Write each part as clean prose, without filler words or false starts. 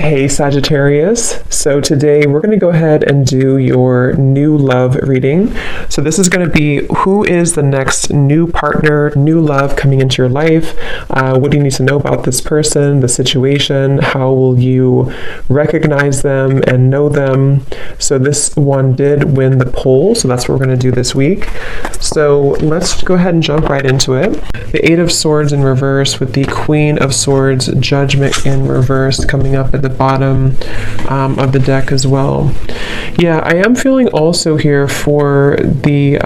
Hey Sagittarius, so today we're going to go ahead and do your new love reading. So this is going to be who is the next new partner, new love coming into your life. What do you need to know about this person, the situation? How will you recognize them and know them? So this one did win the poll, so that's what we're going to do this week. So let's go ahead and jump right into it. The Eight of Swords in reverse with the Queen of Swords, Judgment in reverse coming up at the bottom of the deck as well. Yeah, I am feeling also here for the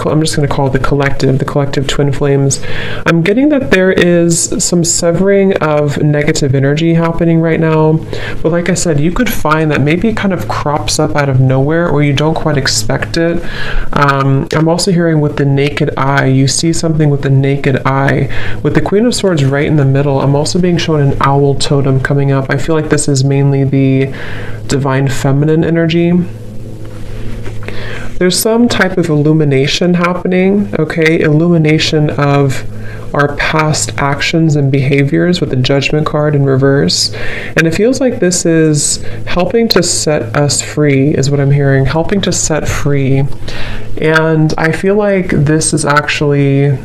I'm just going to call it the collective twin flames. I'm getting that there is some severing of negative energy happening now, but like I said, you could find that maybe it kind of crops up out of nowhere or you don't quite expect it. I'm also hearing with the naked eye, you see something with the naked eye. With the Queen of Swords right in the middle, I'm also being shown an owl totem coming up. I feel like this is mainly the divine feminine energy. There's some type of illumination happening, okay? Illumination of our past actions and behaviors with the Judgment card in reverse. And it feels like this is helping to set us free, is what I'm hearing, helping to set free. And I feel like this is actually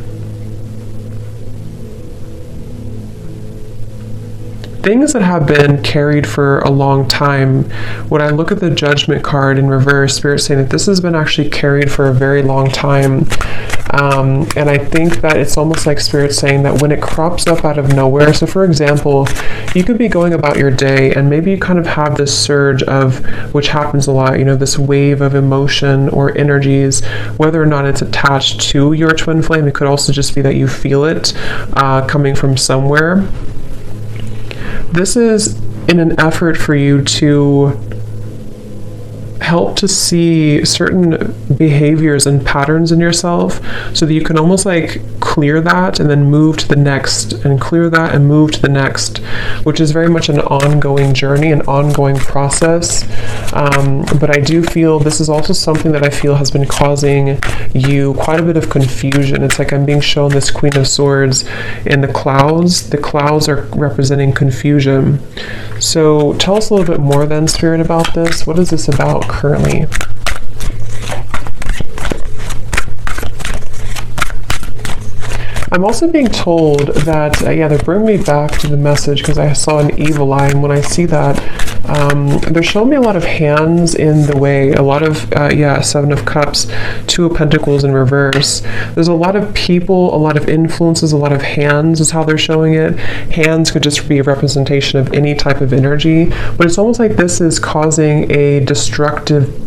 things that have been carried for a long time. When I look at the Judgment card in reverse, Spirit's saying that this has been actually carried for a very long time. And I think that it's almost like Spirit saying that when it crops up out of nowhere, so for example, you could be going about your day and maybe you kind of have this surge of, which happens a lot, this wave of emotion or energies, whether or not it's attached to your twin flame. It could also just be that you feel it coming from somewhere. This is in an effort for you to help to see certain behaviors and patterns in yourself so that you can almost like clear that and then move to the next and clear that and move to the next, which is very much an ongoing journey, an ongoing process. But I do feel this is also something that I feel has been causing you quite a bit of confusion. It's like I'm being shown this Queen of Swords in the clouds. The clouds are representing confusion. So tell us a little bit more then, Spirit, about this. What is this about currently? I'm also being told that, they're bringing me back to the message because I saw an evil eye, and when I see that, they're showing me a lot of hands in the way, a lot of, Seven of Cups, Two of Pentacles in reverse. There's a lot of people, a lot of influences, a lot of hands is how they're showing it. Hands could just be a representation of any type of energy, but it's almost like this is causing a destructive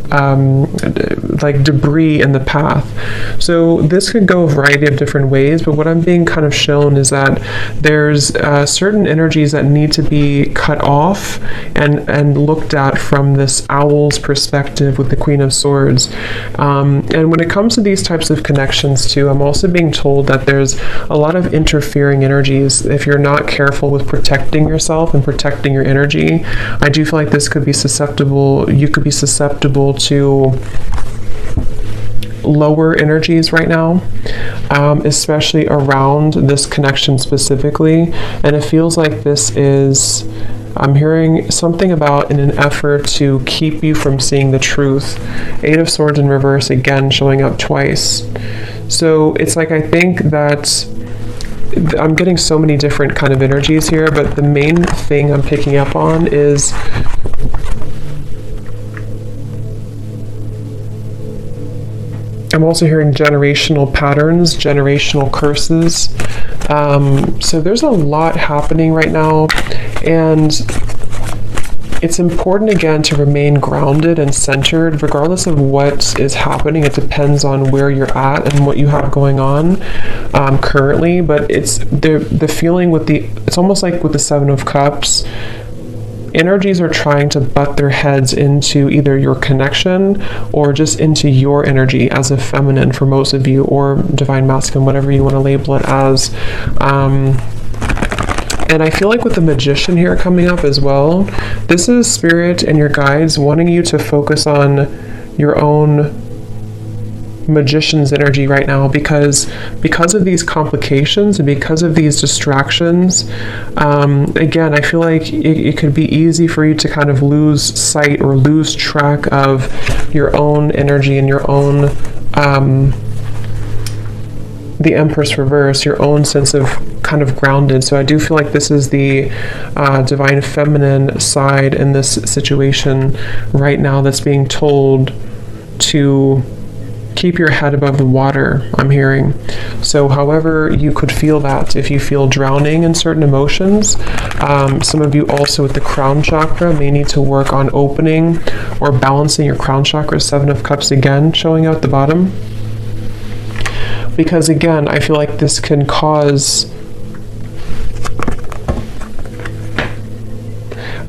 like debris in the path. So this could go a variety of different ways, but what I'm being kind of shown is that there's certain energies that need to be cut off and looked at from this owl's perspective with the Queen of Swords. And when it comes to these types of connections too, I'm also being told that there's a lot of interfering energies. If you're not careful with protecting yourself and protecting your energy, I do feel like this could be susceptible, you could be susceptible to lower energies right now, especially around this connection specifically. And it feels like this is, I'm hearing something about in an effort to keep you from seeing the truth. Eight of Swords in reverse again showing up twice. So it's like I think that I'm getting so many different kind of energies here, but the main thing I'm picking up on is I'm also hearing generational patterns, generational curses. So there's a lot happening right now, and it's important again to remain grounded and centered regardless of what is happening. It depends on where you're at and what you have going on currently, but it's the feeling with it's almost like with the Seven of Cups, energies are trying to butt their heads into either your connection or just into your energy as a feminine for most of you, or divine masculine, whatever you want to label it as. And I feel like with the Magician here coming up as well, this is Spirit and your guides wanting you to focus on your own Magician's energy right now, because of these complications and because of these distractions. Again, I feel like it could be easy for you to kind of lose sight or lose track of your own energy and your own the Empress reverse, your own sense of kind of grounded. So I do feel like this is the divine feminine side in this situation right now that's being told to keep your head above the water, I'm hearing. So however you could feel that, if you feel drowning in certain emotions, some of you also with the crown chakra may need to work on opening or balancing your crown chakra. 7 of Cups again showing out the bottom. Because again, I feel like this can cause...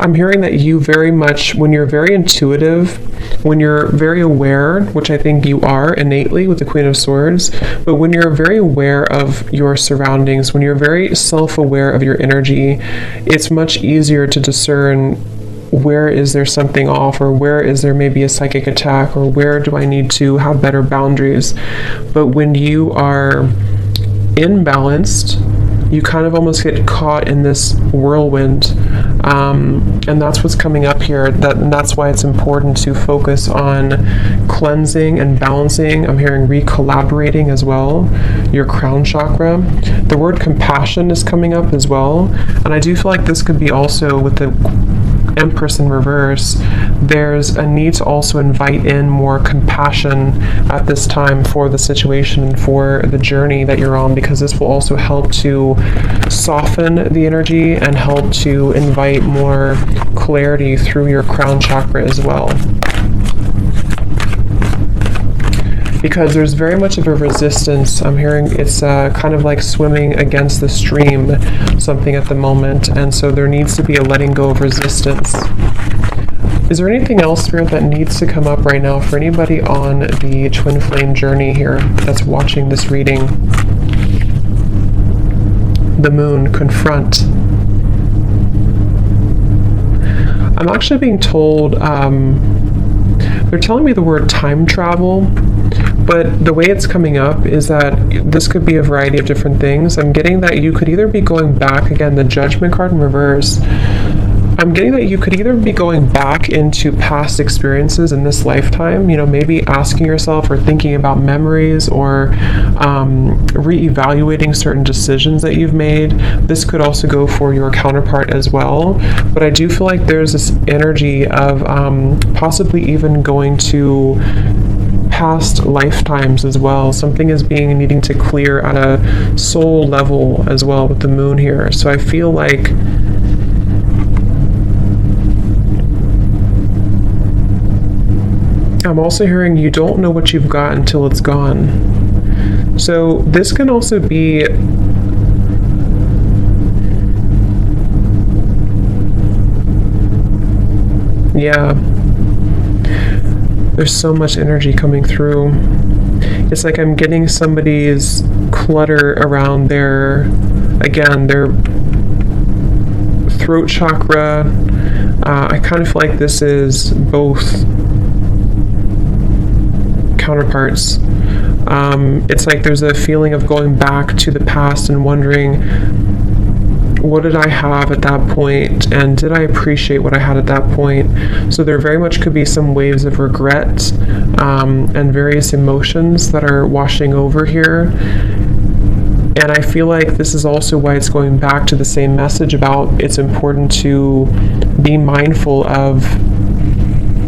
I'm hearing that you very much, when you're very intuitive, when you're very aware, which I think you are innately with the Queen of Swords, but when you're very aware of your surroundings, when you're very self-aware of your energy, it's much easier to discern where is there something off, or where is there maybe a psychic attack, or where do I need to have better boundaries. But when you are imbalanced, you kind of almost get caught in this whirlwind, and that's what's coming up here. And that's why it's important to focus on cleansing and balancing. I'm hearing recollaborating as well, your crown chakra. The word compassion is coming up as well, and I do feel like this could be also with the Empress in reverse. There's a need to also invite in more compassion at this time for the situation and for the journey that you're on, because this will also help to soften the energy and help to invite more clarity through your crown chakra as well. Because there's very much of a resistance. I'm hearing it's kind of like swimming against the stream, something at the moment, and so there needs to be a letting go of resistance. Is there anything else, Spirit, that needs to come up right now for anybody on the twin flame journey here that's watching this reading? The moon, confront. I'm actually being told, they're telling me the word time travel, but the way it's coming up is that this could be a variety of different things. I'm getting that you could either be going back, again, the Judgment card in reverse. I'm getting that you could either be going back into past experiences in this lifetime, you know, maybe asking yourself or thinking about memories, or re-evaluating certain decisions that you've made. This could also go for your counterpart as well. But I do feel like there's this energy of possibly even going to past lifetimes as well. Something is needing to clear at a soul level as well with the moon here. So I feel like I'm also hearing you don't know what you've got until it's gone. So this can also be there's so much energy coming through. It's like I'm getting somebody's clutter around their throat chakra. I kind of feel like this is both counterparts. It's like there's a feeling of going back to the past and wondering, what did I have at that point, and did I appreciate what I had at that point? So there very much could be some waves of regret and various emotions that are washing over here. And I feel like this is also why it's going back to the same message about it's important to be mindful of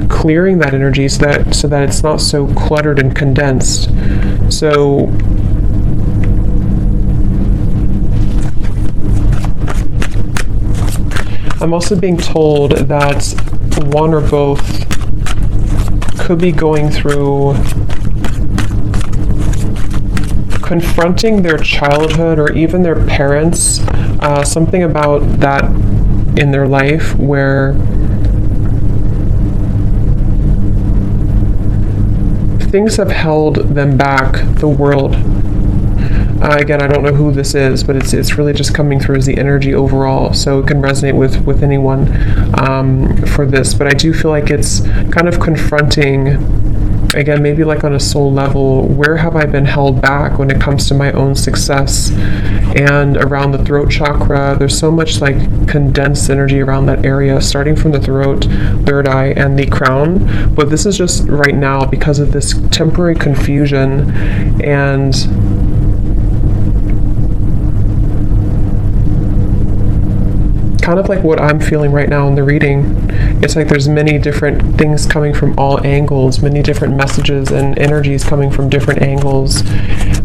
clearing that energy so that it's not so cluttered and condensed. So I'm also being told that one or both could be going through confronting their childhood or even their parents, something about that in their life where things have held them back, the world. Again, I don't know who this is, but it's really just coming through as the energy overall, so it can resonate with anyone for this. But I do feel like it's kind of confronting, Again, maybe like on a soul level, where have I been held back when it comes to my own success? And around the throat chakra, there's so much like condensed energy around that area, starting from the throat, third eye, and the crown. But this is just right now because of this temporary confusion and kind of like what I'm feeling right now in the reading. It's like there's many different things coming from all angles, many different messages and energies coming from different angles.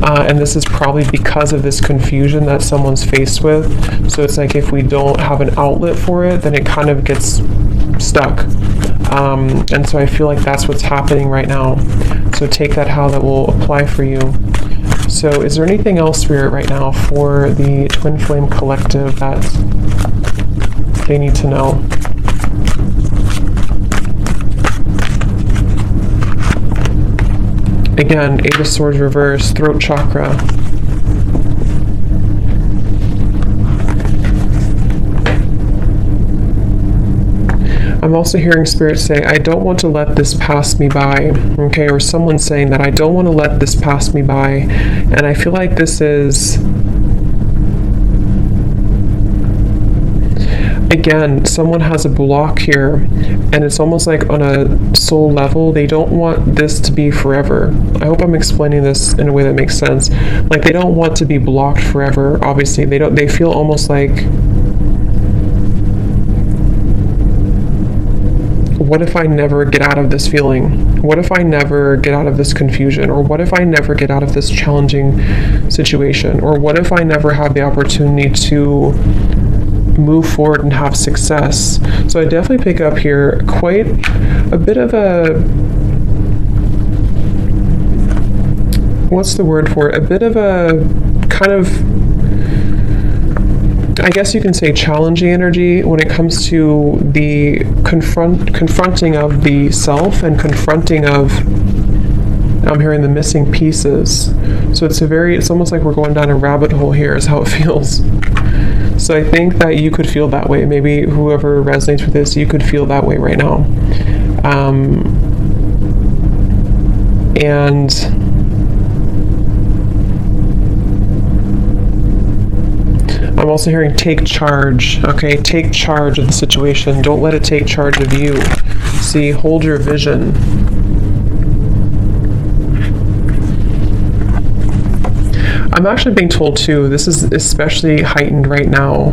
And this is probably because of this confusion that someone's faced with. So it's like if we don't have an outlet for it, then it kind of gets stuck. And so I feel like that's what's happening right now. So take that how that will apply for you. So is there anything else, Spirit, right now for the Twin Flame Collective that they need to know? Again, Eight of Swords reverse, throat chakra. I'm also hearing Spirit say, I don't want to let this pass me by. Okay, or someone saying that I don't want to let this pass me by. And I feel like this is, again, someone has a block here, and it's almost like on a soul level, they don't want this to be forever. I hope I'm explaining this in a way that makes sense. Like they don't want to be blocked forever. Obviously, they feel almost like, what if I never get out of this feeling? What if I never get out of this confusion? Or what if I never get out of this challenging situation? Or what if I never have the opportunity to move forward and have success? So I definitely pick up here quite a bit of a, what's the word for it? A bit of a kind of, I guess you can say, challenging energy when it comes to the confronting of the self and confronting of, I'm hearing the missing pieces. So it's almost like we're going down a rabbit hole here is how it feels. So I think that you could feel that way. Maybe whoever resonates with this, you could feel that way right now. And I'm also hearing take charge. Okay, take charge of the situation. Don't let it take charge of you. See, hold your vision. I'm actually being told too, this is especially heightened right now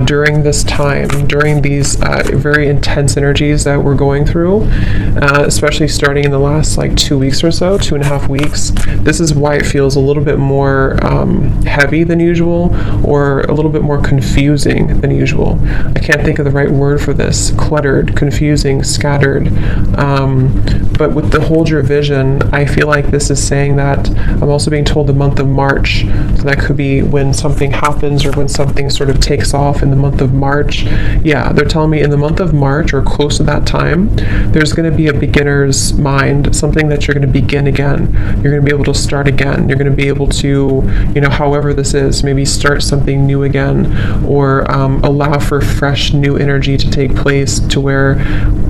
during this time, during these very intense energies that we're going through, especially starting in the last like 2 weeks or so, 2.5 weeks. This is why it feels a little bit more heavy than usual, or a little bit more confusing than usual. I can't think of the right word for this. Cluttered, confusing, scattered. But with the hold your vision, I feel like this is saying that I'm also being told the month of March. So that could be when something happens or when something sort of takes off in the month of March. Yeah, they're telling me in the month of March or close to that time, there's going to be a beginner's mind, something that you're going to begin again. You're going to be able to start again. You're going to be able to, however this is, maybe start something new again, or allow for fresh new energy to take place to where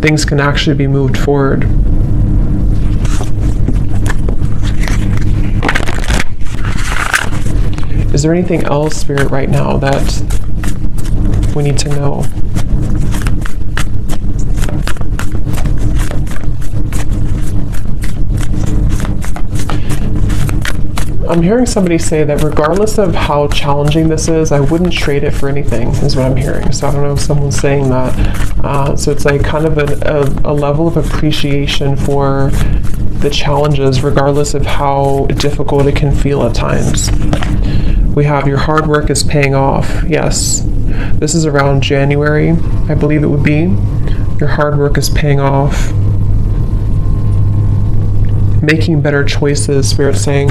things can actually be moved forward. Is there anything else, Spirit, right now that we need to know? I'm hearing somebody say that regardless of how challenging this is, I wouldn't trade it for anything, is what I'm hearing. So I don't know if someone's saying that. So it's like kind of a level of appreciation for the challenges, regardless of how difficult it can feel at times. We have your hard work is paying off. Yes, this is around January, I believe it would be. Your hard work is paying off. Making better choices, Spirit's saying.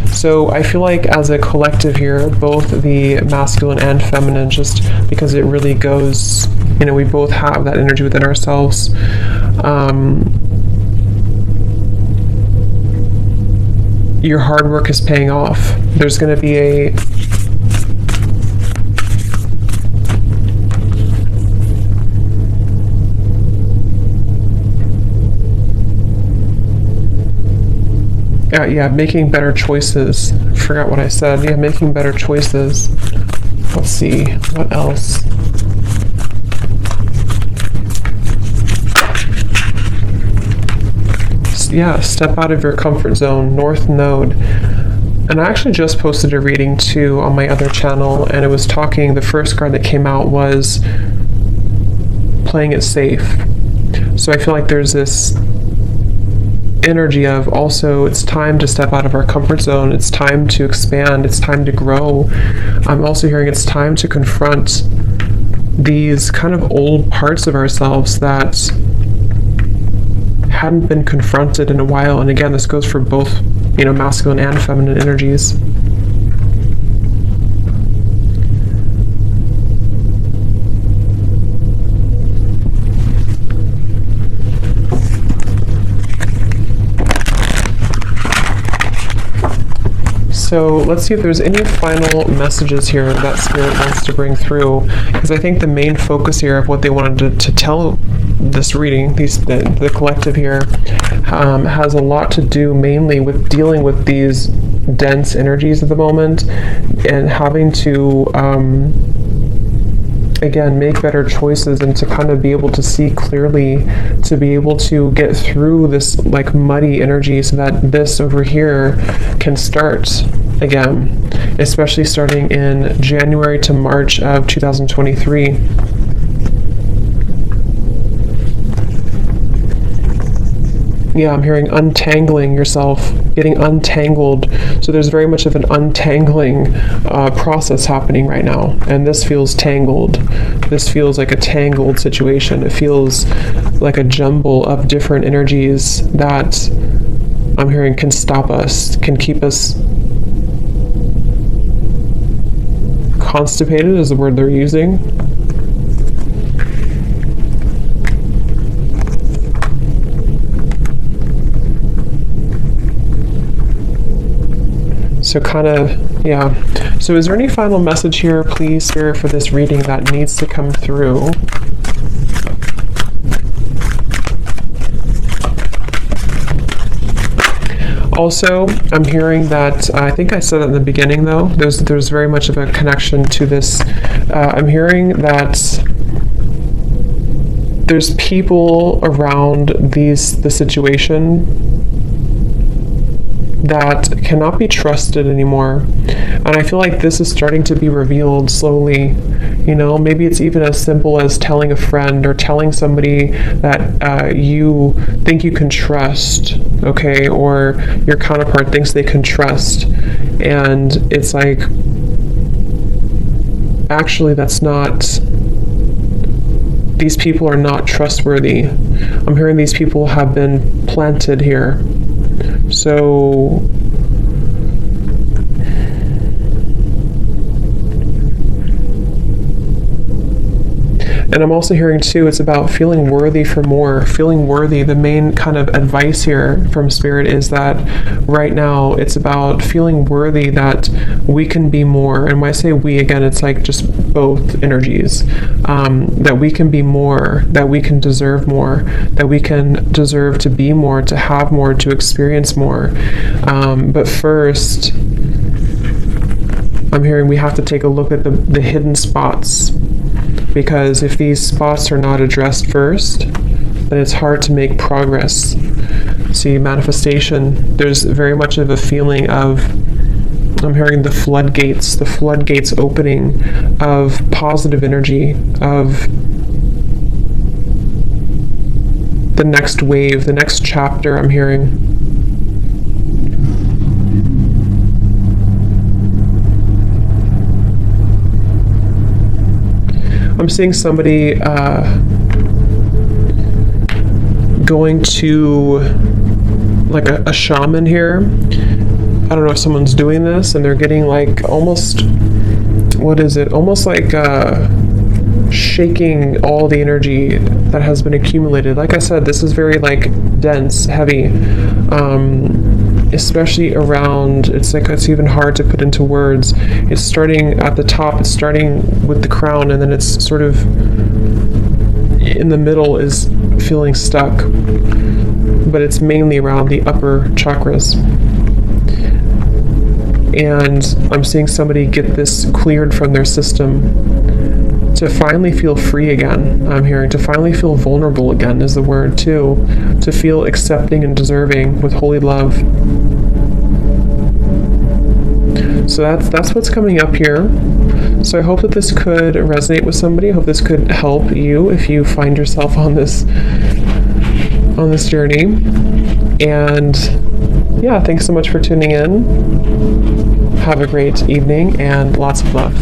So I feel like as a collective here, both the masculine and feminine, just because it really goes, we both have that energy within ourselves. Your hard work is paying off. There's going to be Yeah, making better choices. Forgot what I said. Yeah, making better choices. Let's see, what else? Yeah, step out of your comfort zone, North Node. And I actually just posted a reading too on my other channel, and it was talking, the first card that came out was playing it safe. So I feel like there's this energy of also it's time to step out of our comfort zone, it's time to expand, it's time to grow. I'm also hearing it's time to confront these kind of old parts of ourselves that hadn't been confronted in a while. And again, this goes for both, masculine and feminine energies. So let's see if there's any final messages here that Spirit wants to bring through, because I think the main focus here of what they wanted to tell this reading, the collective here, has a lot to do mainly with dealing with these dense energies at the moment and having to again, make better choices and to kind of be able to see clearly, to be able to get through this like muddy energy so that this over here can start again, especially starting in January to March of 2023. Yeah, I'm hearing untangling yourself, getting untangled. So there's very much of an untangling process happening right now. And this feels tangled. This feels like a tangled situation. It feels like a jumble of different energies that I'm hearing can stop us, can keep us constipated is the word they're using. So kind of, yeah. So is there any final message here, please, Spirit, for this reading that needs to come through? Also, I'm hearing that, I think I said that in the beginning though, there's very much of a connection to this. I'm hearing that there's people around the situation that cannot be trusted anymore. And I feel like this is starting to be revealed slowly. Maybe it's even as simple as telling a friend or telling somebody that you think you can trust, okay, or your counterpart thinks they can trust. And it's like, actually, that's not, these people are not trustworthy. I'm hearing these people have been planted here. So, and I'm also hearing too, it's about feeling worthy for more, feeling worthy. The main kind of advice here from Spirit is that right now it's about feeling worthy that we can be more. And when I say we, again, it's like just both energies, that we can be more, that we can deserve more, that we can deserve to be more, to have more, to experience more. But first, I'm hearing we have to take a look at the hidden spots. Because if these spots are not addressed first, then it's hard to make progress. See, manifestation, there's very much of a feeling of, I'm hearing the floodgates opening of positive energy, of the next wave, the next chapter, I'm hearing. I'm seeing somebody going to like a shaman here. I don't know if someone's doing this and they're getting like almost, what is it? Almost like shaking all the energy that has been accumulated. Like I said, this is very like dense, heavy, especially around, it's even hard to put into words. It's starting at the top, it's starting with the crown, and then it's sort of in the middle is feeling stuck, but it's mainly around the upper chakras. And I'm seeing somebody get this cleared from their system to finally feel free again. I'm hearing to finally feel vulnerable again is the word too. To feel accepting and deserving with holy love. So that's what's coming up here. So I hope that this could resonate with somebody. I hope this could help you if you find yourself on this journey. And yeah, thanks so much for tuning in. Have a great evening and lots of love.